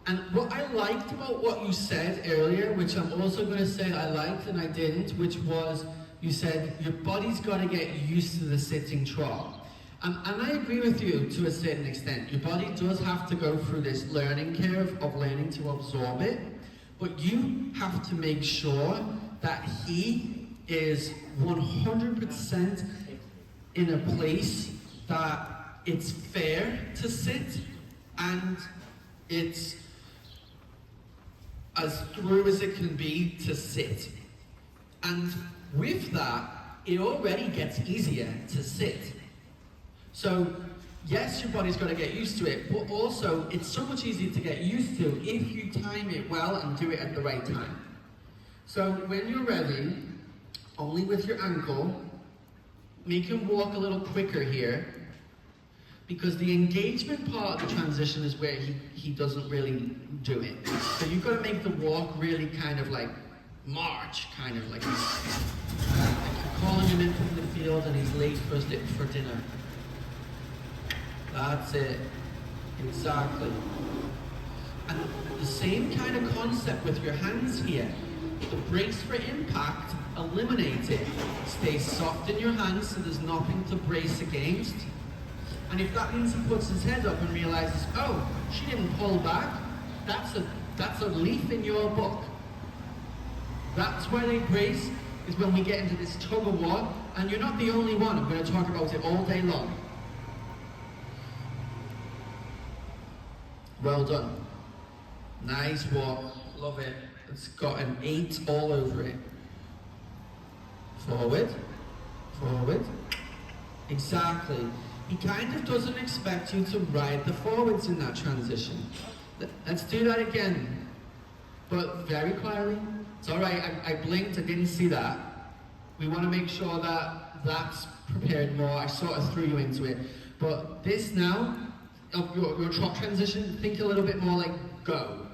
And what I liked about what you said earlier, which I'm also going to say I liked and I didn't, which was you said your body's got to get used to the sitting trot. And I agree with you to a certain extent. Your body does have to go through this learning curve of learning to absorb it, but you have to make sure that he is 100% in a place that it's fair to sit and it's as through as it can be to sit. And with that, it already gets easier to sit. So, yes, your body's got to get used to it, but also it's so much easier to get used to if you time it well and do it at the right time. So, when you're ready, only with your ankle, make him walk a little quicker here, because the engagement part of the transition is where he doesn't really do it. So you've got to make the walk really kind of like march, kind of like you're calling him in from the field and he's late for dinner. That's it. Exactly. And the same kind of concept with your hands here. The brace for impact, eliminate it. Stay soft in your hands so there's nothing to brace against. And if that means he puts his head up and realizes, oh, she didn't pull back, that's a leaf in your book. That's why they brace, is when we get into this tug of war, and you're not the only one. I'm going to talk about it all day long. Well done. Nice walk. Love it. It's got an 8 all over it. Forward. Forward. Exactly. He kind of doesn't expect you to ride the forwards in that transition. Let's do that again. But very quietly. It's alright, I blinked, I didn't see that. We want to make sure that that's prepared more. I sort of threw you into it. But this now, of your trot transition, think a little bit more like go.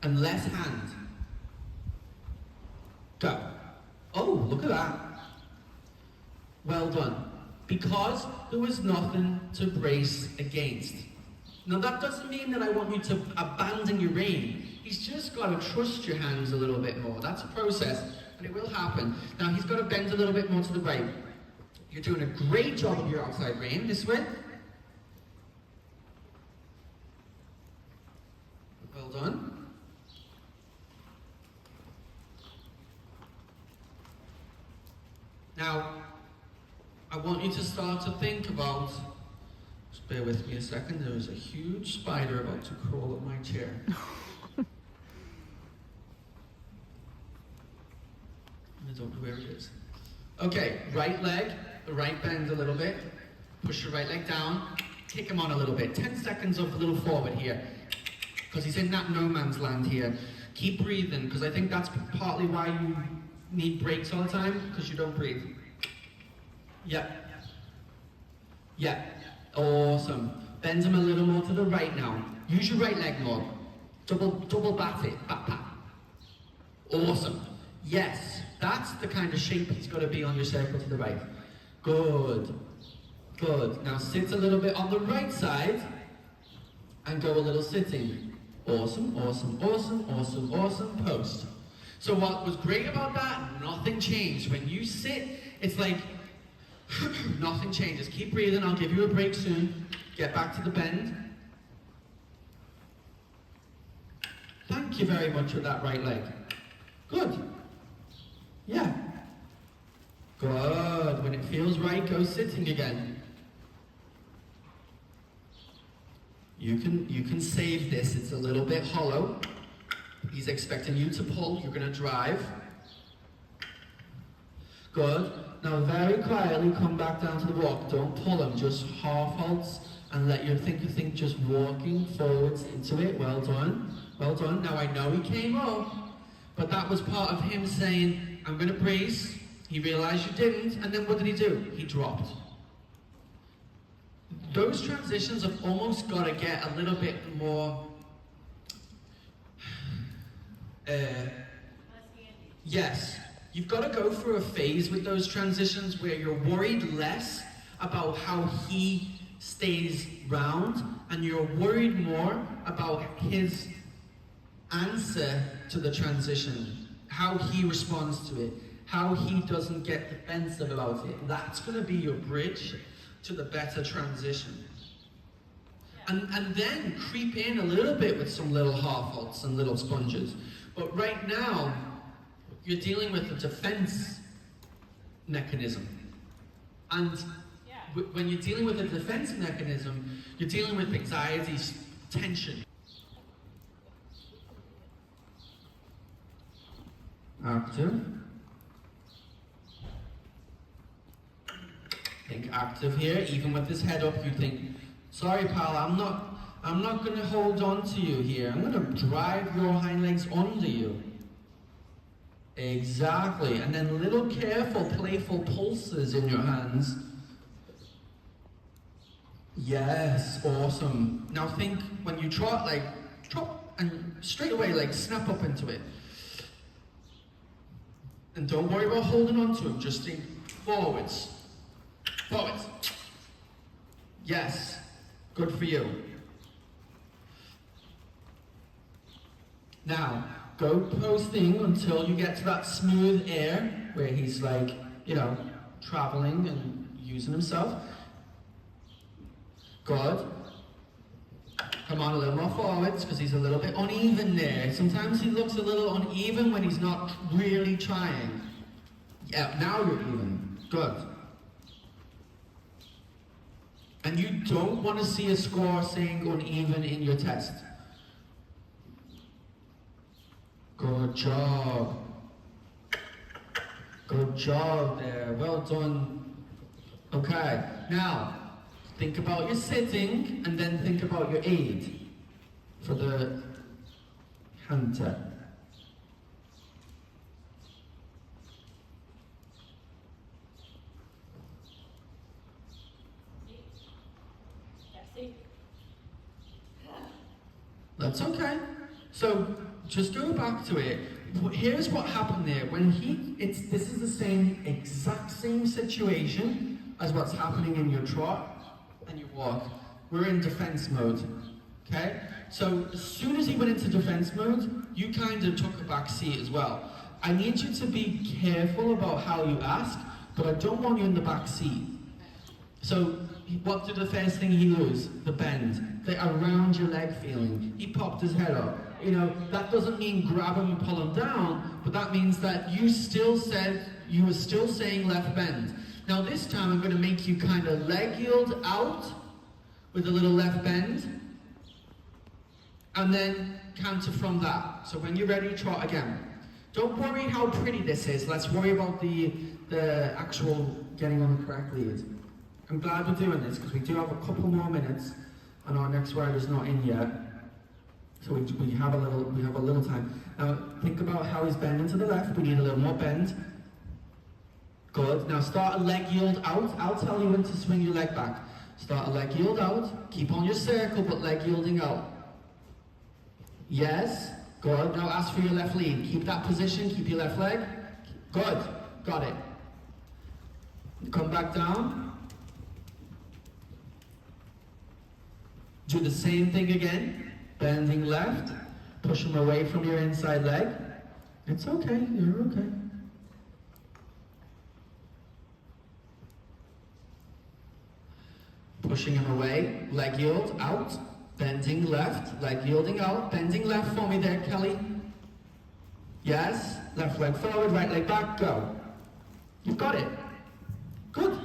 And less hand. Go. Oh, look at that. Well done. Because there was nothing to brace against. Now that doesn't mean that I want you to abandon your aim. He's just got to trust your hands a little bit more. That's a process, and it will happen. Now he's got to bend a little bit more to the right. You're doing a great job of your outside rein. This way. Well done. Now, I want you to start to think about, just bear with me a second, there is a huge spider about to crawl up my chair. I don't know where it is. Okay, right leg, the right bend a little bit, push your right leg down, kick him on a little bit, 10 seconds of a little forward here, because he's in that no man's land here. Keep breathing, because I think that's partly why you need breaks all the time, because you don't breathe. Yep. Yep. Awesome. Bend him a little more to the right now. Use your right leg more. Double bat it. Bat pat. Awesome. Yes. That's the kind of shape he's got to be on your circle to the right. Good. Good. Now sit a little bit on the right side and go a little sitting. Awesome, awesome, awesome, awesome, awesome. Post. So what was great about that, nothing changed. When you sit, it's like nothing changes. Keep breathing. I'll give you a break soon. Get back to the bend. Thank you very much with that right leg. Good. Yeah. Good. When it feels right, go sitting again. You can save this. It's a little bit hollow. He's expecting you to pull. You're going to drive. Good. Now very quietly come back down to the walk. Don't pull him. Just half halts and let you think just walking forwards into it. Well done. Well done. Now I know he came up, but that was part of him saying, I'm going to brace. He realized you didn't, and then what did he do? He dropped. Those transitions have almost got to get a little bit more yes, you've got to go through a phase with those transitions where you're worried less about how he stays round and you're worried more about his answer to the transition, how he responds to it, how he doesn't get defensive about it. That's going to be your bridge to the better transition. And then creep in a little bit with some little half-halts and little sponges. But right now, you're dealing with a defense mechanism. And when you're dealing with a defense mechanism, you're dealing with anxiety, tension. Active. Think active here. Even with his head up, you think, sorry pal, I'm not going to hold on to you here. I'm going to drive your hind legs under you. Exactly. And then little careful, playful pulses in your hands. Yes, awesome. Now think when you trot, like, trot, and straight away, like, snap up into it. And don't worry about holding on to him, just think forwards. Forwards. Yes, good for you. Now, go posting until you get to that smooth air where he's like, you know, traveling and using himself. Good. Come on a little more forwards because he's a little bit uneven there. Sometimes he looks a little uneven when he's not really trying. Yeah, now you're even. Good. And you don't want to see a score saying uneven in your test. Good job. Good job there. Well done. Okay. Now, think about your sitting and then think about your aid for the hunter. That's okay. So just go back to it. Here's what happened there. When this is the exact same situation as what's happening in your trot and your walk. We're in defense mode. Okay? So as soon as he went into defense mode, you kind of took a back seat as well. I need you to be careful about how you ask, but I don't want you in the back seat. So what did the first thing he lose? The bend. The around your leg feeling. He popped his head up. You know, that doesn't mean grab him and pull him down, but that means that you were still saying left bend. Now this time I'm going to make you kind of leg yield out with a little left bend, and then counter from that. So when you're ready, trot again. Don't worry how pretty this is. Let's worry about the actual getting on the correct lead. I'm glad we're doing this because we do have a couple more minutes, and our next rider's not in yet. So we have a little time. Now think about how he's bending to the left. We need a little more bend. Good. Now start a leg yield out. I'll tell you when to swing your leg back. Start a leg yield out. Keep on your circle, but leg yielding out. Yes. Good. Now ask for your left lead. Keep that position. Keep your left leg. Good. Got it. Come back down. Do the same thing again. Bending left, push him away from your inside leg. It's okay, you're okay. Pushing him away, leg yield, out. Bending left, leg yielding out. Bending left for me there, Kelly. Yes, left leg forward, right leg back, go. You've got it. Good.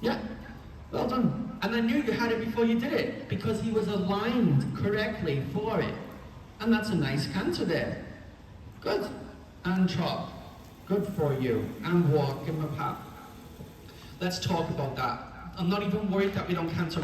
Yeah, well done. And I knew you had it before you did it, because he was aligned correctly for it. And that's a nice canter there. Good. And trot. Good for you. And walk, give him a pat. Let's talk about that. I'm not even worried that we don't canter